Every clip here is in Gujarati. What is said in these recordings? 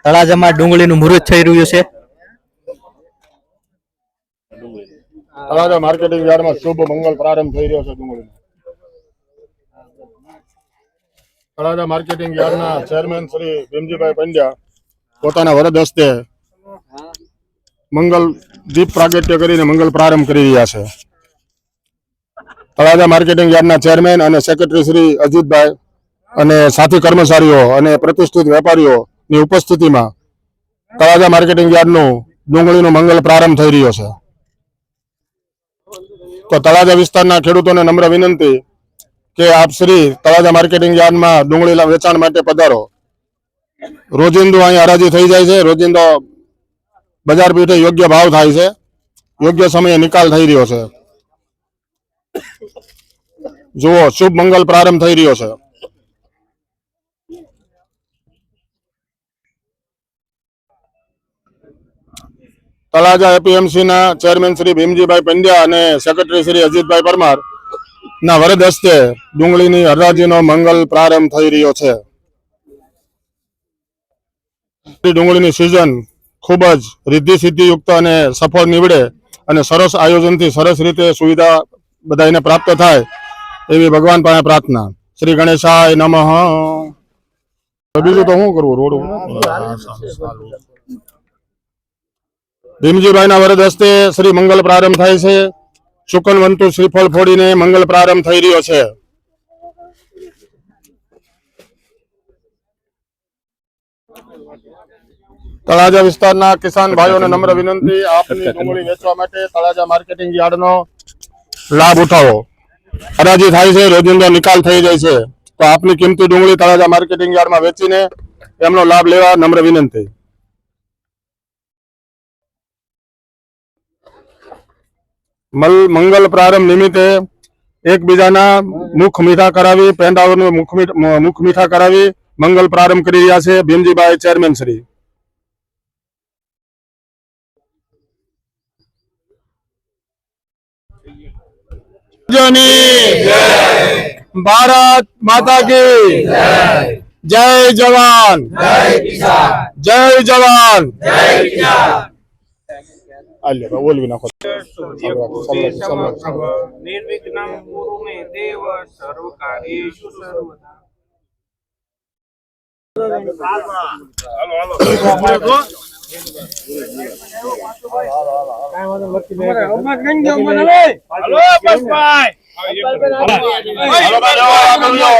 તળાજામાં ડુંગળીનું મુહૂર્ત થઈ રહ્યું છે. તળાજા માર્કેટિંગ યાર્ડમાં શુભ મંગલ પ્રારંભ થઈ રહ્યો છે. ડુંગળીનો તળાજા માર્કેટિંગ યાર્ડના ચેરમેન શ્રી ભીમજીભાઈ પંડ્યા પોતાના વરદ હસ્તે મંગલ દીપ પ્રાગટ્ય કરીને મંગલ પ્રારંભ કરી રહ્યા છે. તળાજા માર્કેટિંગ યાર્ડના ચેરમેન અને સેક્રેટરી શ્રી અજીતભાઈ અને સાથી કર્મચારીઓ અને પ્રતિષ્ઠિત વેપારીઓની ઉપસ્થિતિમાં તળાજા માર્કેટિંગ યાર્ડનું ડુંગળીનો મંગલ પ્રારંભ થઈ રહ્યો છે. તો તળાજા વિસ્તારના ખેડૂતોને નમ્ર વિનંતી કે આપ શ્રી તળાજા માર્કેટિંગ યાર્ડમાં ડુંગળીના વેચાણ માટે પધારો. રોજિંદો અહીં હરાજી થઈ જાય છે. રોજિંદો બજાર પેઠે યોગ્ય ભાવ થાય છે. યોગ્ય સમયે નિકાલ થઈ રહ્યો છે. જુઓ, શુભ મંગલ પ્રારંભ થઈ રહ્યો છે. તળાજા એપીએમસીના ચેરમેન શ્રી ભીમજીભાઈ પંડ્યા અને સેક્રેટરી શ્રી અજીતભાઈ પરમાર ના વરદ હસ્તે ડુંગળીની હરાજીનો મંગલ પ્રારંભ થઈ રહ્યો છે. ડુંગળીની સિઝન ખૂબ જ રિદ્ધિ સિદ્ધિયુક્ત અને સફળ નીવડે અને સરસ આયોજનથી સરસ રીતે સુવિધા બધાને પ્રાપ્ત થાય એવી ભગવાન પાસે પ્રાર્થના. શ્રી ગણેશાય નમઃ. બીજું તો શું કરવું? રોડ ભીમજીભાઈના વરદ હસ્તે શ્રી મંગલ પ્રારંભ થાય છે. શુકનવંતુ શ્રીફળ ફોડીને મંગલ પ્રારંભ થઈ રહ્યો છે. તળાજા વિસ્તારના કિસાન ભાઈઓને નમ્ર વિનંતી, આપની ડુંગળી વેચવા માટે તળાજા માર્કેટિંગ યાર્ડનો લાભ ઉઠાવો. હરાજી થાય છે, રોજિંદો નિકાલ થઈ જાય છે. તો આપની કિંમતી ડુંગળી તળાજા માર્કેટિંગ યાર્ડમાં વેચીને એમનો લાભ લેવા નમ્ર વિનંતી. મંગલ પ્રારંભ નિમિત્તે એકબીજાના મુખ મીઠા કરાવી, પેંડાઓનું મુખ મીઠા કરાવી મંગલ પ્રારંભ કરી રહ્યા છે ભીમજીભાઈ ચેરમેન શ્રી. ભારત માતા કી જય. જવાન જય જવાન. બોલવી નાખો. નિર્વિઘ્નમ કુરુ મે દેવ સર્વ કાર્યેષુ સર્વદા.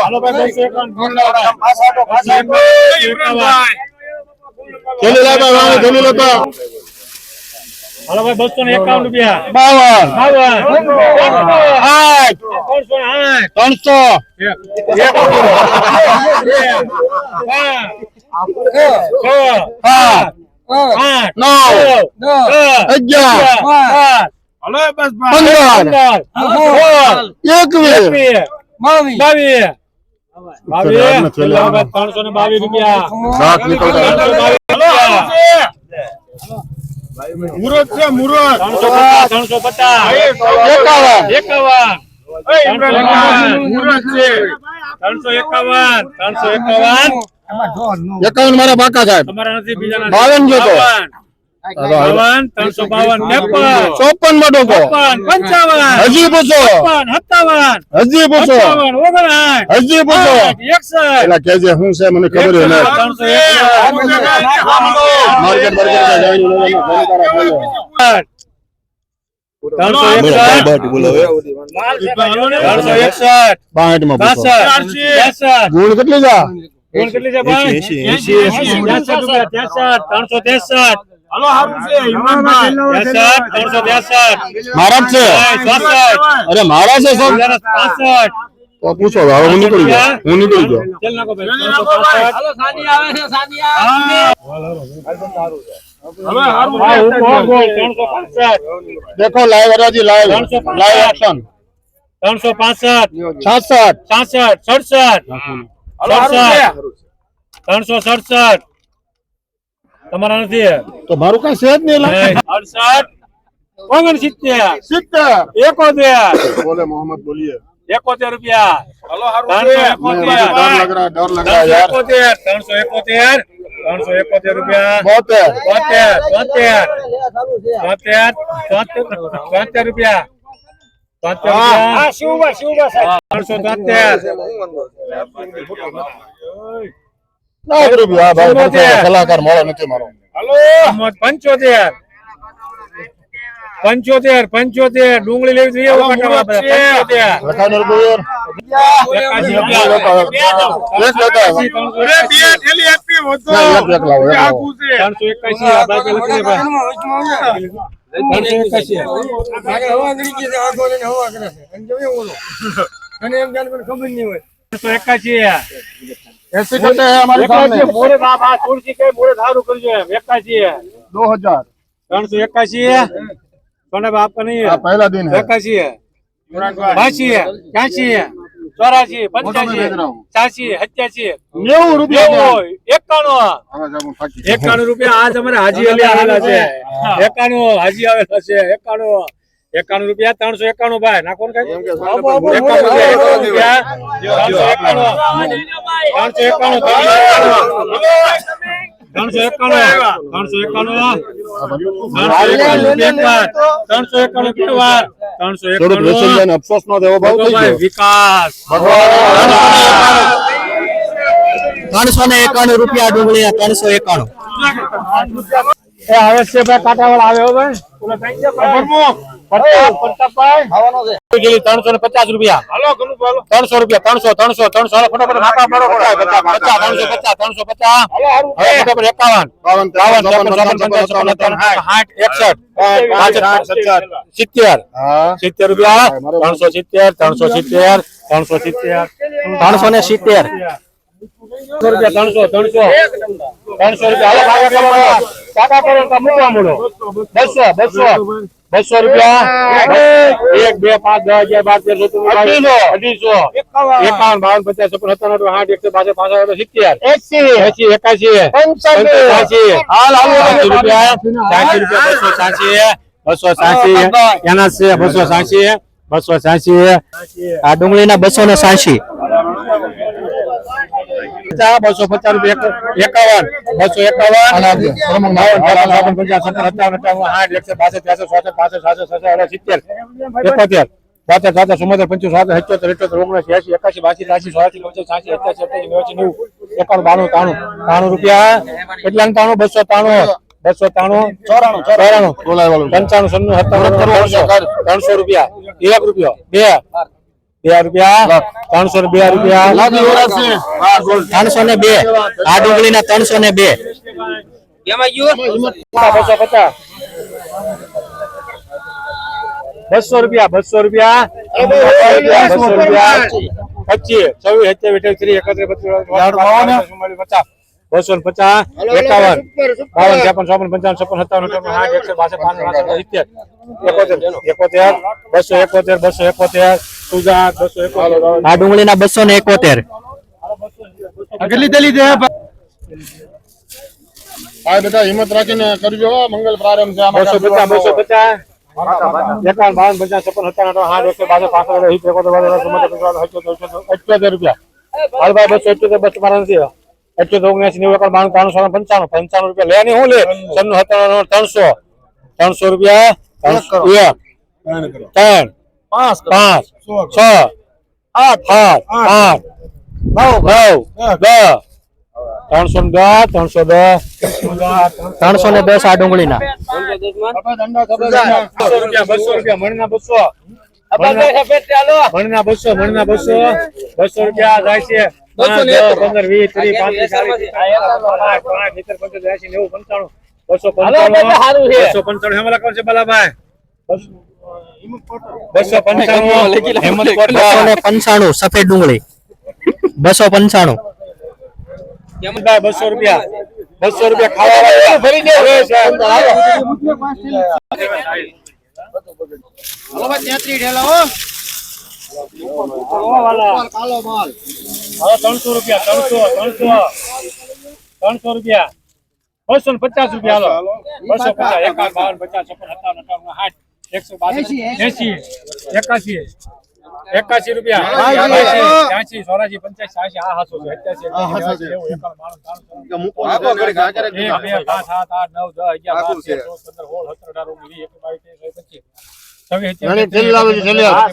હાલો ભાઈ, 251 રૂપિયા. 322 રૂપિયા. મુરત છે, મુરત 350 એકાવન મારા બાકા સાહેબ. તમારા નથી, બીજાના 52 જોતો. 52 352 54 માં ડોકો. 55 હજી પૂછો. 57 હજી પૂછો. 59 હજી પૂછો. 61 એલા કેજે શું છે મને ખબર નથી. માર્કેટ માર્કેટ ગુણ કેટલી જા? મારા છે. અરે મારા છે સર. તો પૂછો, હવે હું નીકળી ગયો. देखो लाइव हराजी, लाइव एक्शन 365 66 66 67 367 તમારા નથી તો મારું કઈ છે જ નહીં. 68 69 70 71 बोले मोहम्मद बोलिए 71 રૂપિયા હલો હારું नहीं, मुझे डर लग रहा है यार 371 રૂપિયા बहुत है 73 રૂપિયા 73 हाँ, રૂપિયા 373 नहीं रुपया भाई सलाहकार मोड़ा नहीं मारो હલો 75 ડુંગળી લેવી જોઈએ હલો, 75 लखान रुपये एक लेता है બે થેલી આપી વધો नहीं एक लाओ एक लाओ 381 આ બાકી લખી દે ભાઈ 381 ऐसे करते हैं हमारे सामने મોરે બાબા તુલસી કે મોરે ધારું કરજો એમ 81 2000 381 સોને બાપ का नहीं है हाँ, पहला दिन है 81 है 82 है 83 है 84 फोटो में भेज 85 रहा हूँ 86 87 90 रुपया 91 हाँ, जब हम फाकी 91 રૂપિયા આજ અમારે હાજી અલી આવેલા છે 91 હાજી આવેલા છે 91 રૂપિયા 391 ભાઈ નાખો ને કઈ 91 રૂપિયા 391 अफसोस न देवो भाव થઈ ગયો વિકાસ ભગવાન 391 રૂપિયા ડુંગળી 391 એ આવે છે ભાઈ કાંટાવાળા આવે હો ભાઈ ઓલા કઈ છે ભાઈ પ્રતાપભાઈ આવવાનો છે ગેલી 350 રૂપિયા હલો ઘણું બોલો 300 રૂપિયા 300 ફટાફટ નાખા મારો 350 350 હલો હારું હવે ફટાફટ 51 હા 70 રૂપિયા 370 370 370 370 રૂપિયા 300 રૂપિયા હાલો કાકા કરો તો મૂકવા મળો 200 રૂપિયા 1 2 5 10 11 12 13 14 15 51 52 57 80 81 હાલ 80 રૂપિયા 280 એના છે 280 આ ડુંગળીના 280 250 રૂપિયા 51 રૂપિયા કેટલા 293 બોલાય વાળું 95 300 રૂપિયા 1 રૂપિયો 2 રૂપિયા 302 રૂપિયા લાગી ઓરા છે હા બોલ 302 આ ડુંગળીના 302 કેમાં ગયો 250 200 રૂપિયા 200 રૂપિયા 200 રૂપિયા 25 26 27 28 29 30 31 32 50 51 52 આ ડુંગળીના 271 કેટલી તેલી દે હા બેટા હિંમત રાખીને કરજો હો, મંગલ પ્રારંભ છે આમાં 250 રૂપિયા હાલ ભાઈ 278 બસ મારા નથી 78 79 95 રૂપિયા લેવાની હું લે 97 300 રૂપિયા 3 5 6 8 9 310 310 આ ડુંગળીના 200 રૂપિયા મણના 200 મણના 200 રૂપિયા જાય છે 5 10 15 20 30 35 40 295 હેમલા કોણ છે બલાભાઈ 295 હેમંત કોટ 295 સફેદ ડુંગળી 295 ભાઈ 200 રૂપિયા ખાવા વાળા ભરી દે હવે છે હલો ભાઈ 33 ઢેલા હો કાલો માલ હવે 300 રૂપિયા 300 રૂપિયા 250 રૂપિયા હાલો 250 51 52 50 56 57 58 182 80 81 81 રૂપિયા 83 84 85 86 આ 700 છે ઘણી થેલી લાવે છે, થેલી આવે.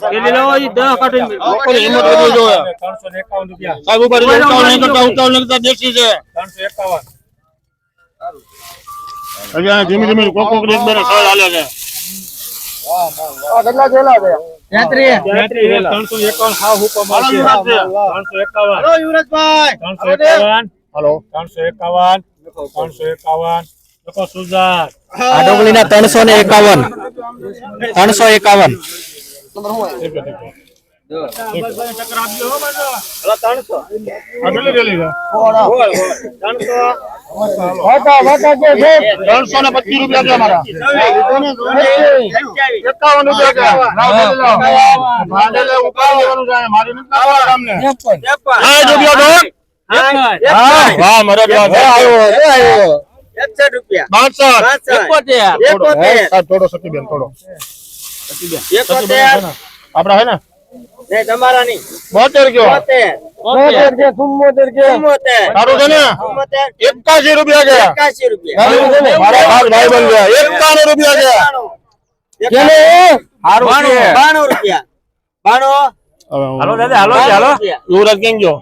લોકોની હિંમત વધવી જોઈએ. 351 રૂપિયા સાહેબ ઉપર જો ઉતાવળ નહીં કરતા, ઉતાવળ નહીં કરતા, દેશી છે. 351 હજી આ ધીમે ધીમે કોક કોક એક બે ને સળ હાલે છે. 351 હા હુકમ આવશે 351 હાલો 351 351 લોકો સુજાત આ ડુંગળીના 351 351 આગળ રેલી છે. 325 રૂપિયા છે અમારા. 51 રૂપિયા છે. લાવ, લાવ. ભાડેલે ઉપાડી લેવાનું છે. મારી નથી આવવા ગામને. 60 રૂપિયા તો. વાહ, મરદ વાહ. આવ્યો. 61 રૂપિયા 62 થોડો સતી બેન થોડો 71 આપડા હે ને ને તમારા ની 72 કયો 73 તારું છે ને 81 રૂપિયા છે 81 રૂપિયા મારા ભાઈ બન ગયા 51 રૂપિયા છે 92 રૂપિયા 92 હાલો દાદા હાલો યુવરાજ કેમ ગયો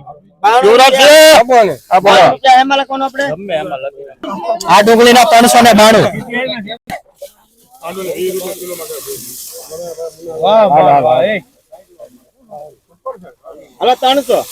યુવરાજ છે રૂપિયા એમાં લખવાનું આપણે આ ડુંગળીના 392 હાલો 300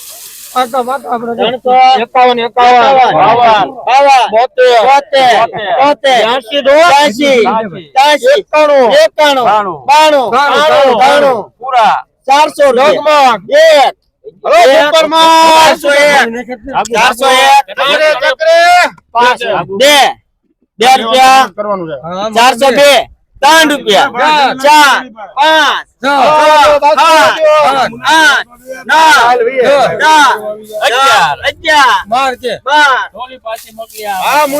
કરવાનું છે 402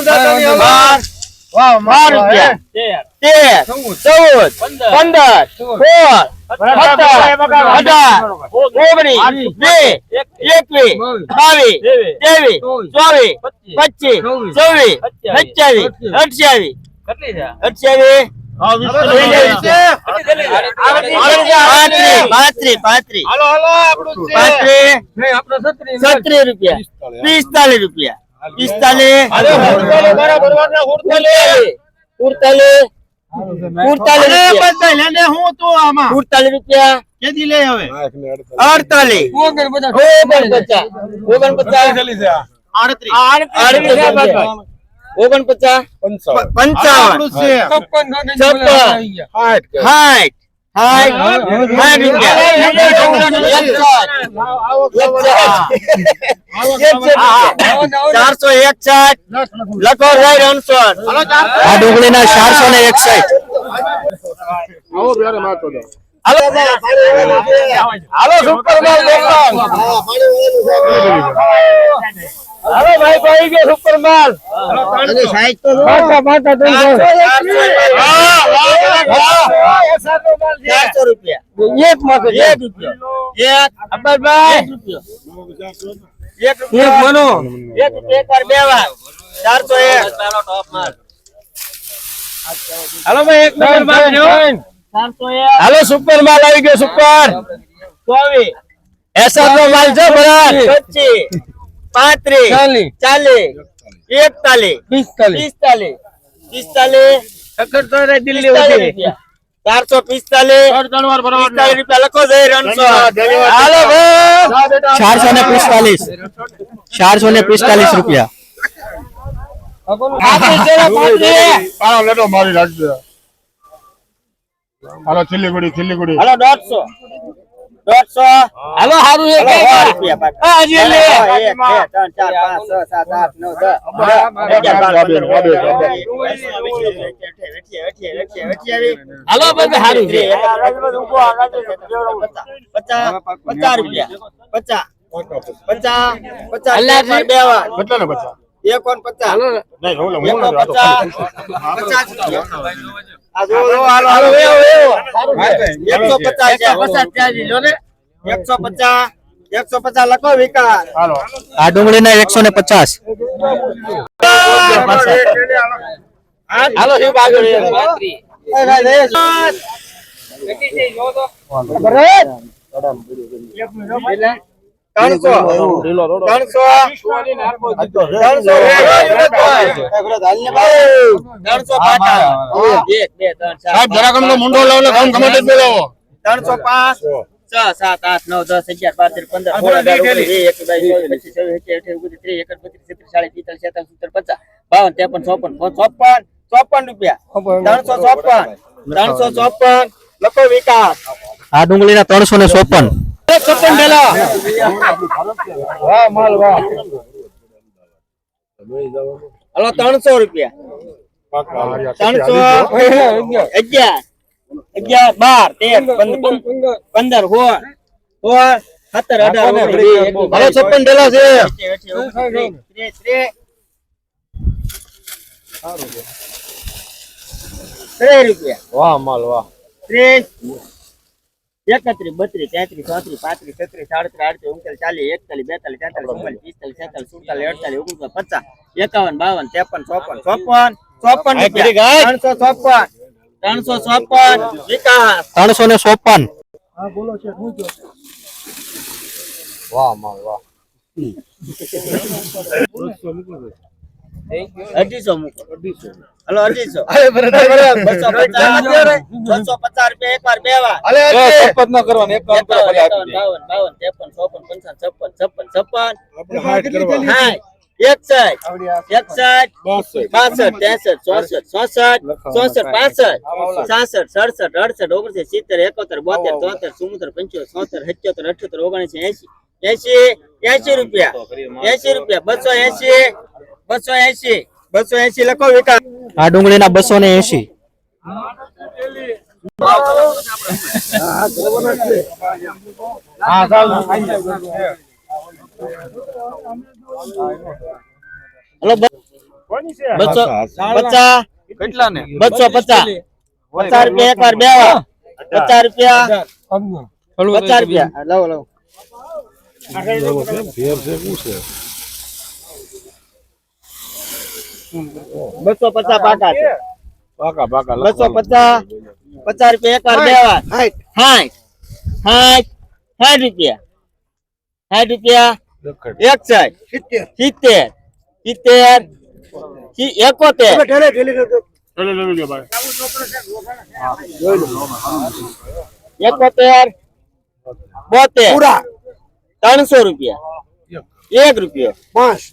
3 રૂપિયા 45 રૂપિયા 461 લખો ભાઈ રણછોડ આ ડુંગળીના 461 આવો પ્યારે મારતો દો હાલો સુપર માલ દુકાન હાલો ભાઈ કોઈ ગયો સુપર માલ અને સાઈઝ તો 400 રૂપિયા એક માં 1 રૂપિયો એક અબ્બાભાઈ 1 રૂપિયો 1 રૂપિયા પર બે વાર 401 ટોપ માલ હાલો ભાઈ એક નંબર માલ જો 401 હાલો સુપર માલ આવી ગયો સુપર 24 એસા નો માલ છે બરાબર 25 35 40 41 45 દિલ્હી 445 રૂપિયા લખો જય રણછોડ હાલો ભાઈ 445 રૂપિયા પાણો લેટો મારી રાખજો હાલો છેલ્લી ગુડી હાલો 150 હાલો હારું એક રૂપિયા હાજી લે 1 2 3 4 5 6 7 8 9 10 હાલો ભાઈ હારું છે 50 રૂપિયા 50 અલ્લાહ દેવા કેટલા ને બચા 150 નહીં હું 50 50 આ જો હાલો હાલો વેવો વેવો 150 છે 150 ચાલી લો ને 150 150 લખો વિકાસ હાલો આ ડુંગળીના 150. હાલો શિવ આગળ સાહેબ જરાક અમને મુંડો લાવો ને કામ કમાટી જ બોલાવો 305 6 7 8 9 10 11 12 13 15 રૂપિયા 354 લખો વિકાસ આ ડુંગળીના 354. 56 ઢેલા હલો 300 રૂપિયા 300 11 12 13 15 16 17 18 19 હાલો 56 ઢેલા છે રૂપિયા વાહ માલ વાહ 30 31 32 33 34 35 36 37 38 39 40 41 42 43 44 45 56 354 વિકાસ 354. વાહ માલ વાહ 250 મૂકો હલો 250 250 રૂપિયા એક વાર બે વાર શપથ ન કરવાનું એક કામ કરો ભલે આપી દે 80 280 લખો વિકાસ આ ડુંગળીના 280. હલો 250 કેટલા ને 250 50 રૂપિયા એક વાર બે વાર 50 રૂપિયા 50 રૂપિયા લાવો લાવો 250 પાકા છે પાકા પાકા 250 50 રૂપિયા એક વાર બે વાર 60 રૂપિયા 60 રૂપિયા 61 70 71 71 72 300 રૂપિયા 1 રૂપિયો 5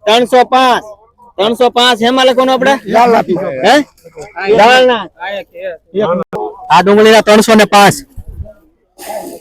305 હેમાં લખવાનું આપણે હે લાલના આ ડુંગળીના 305.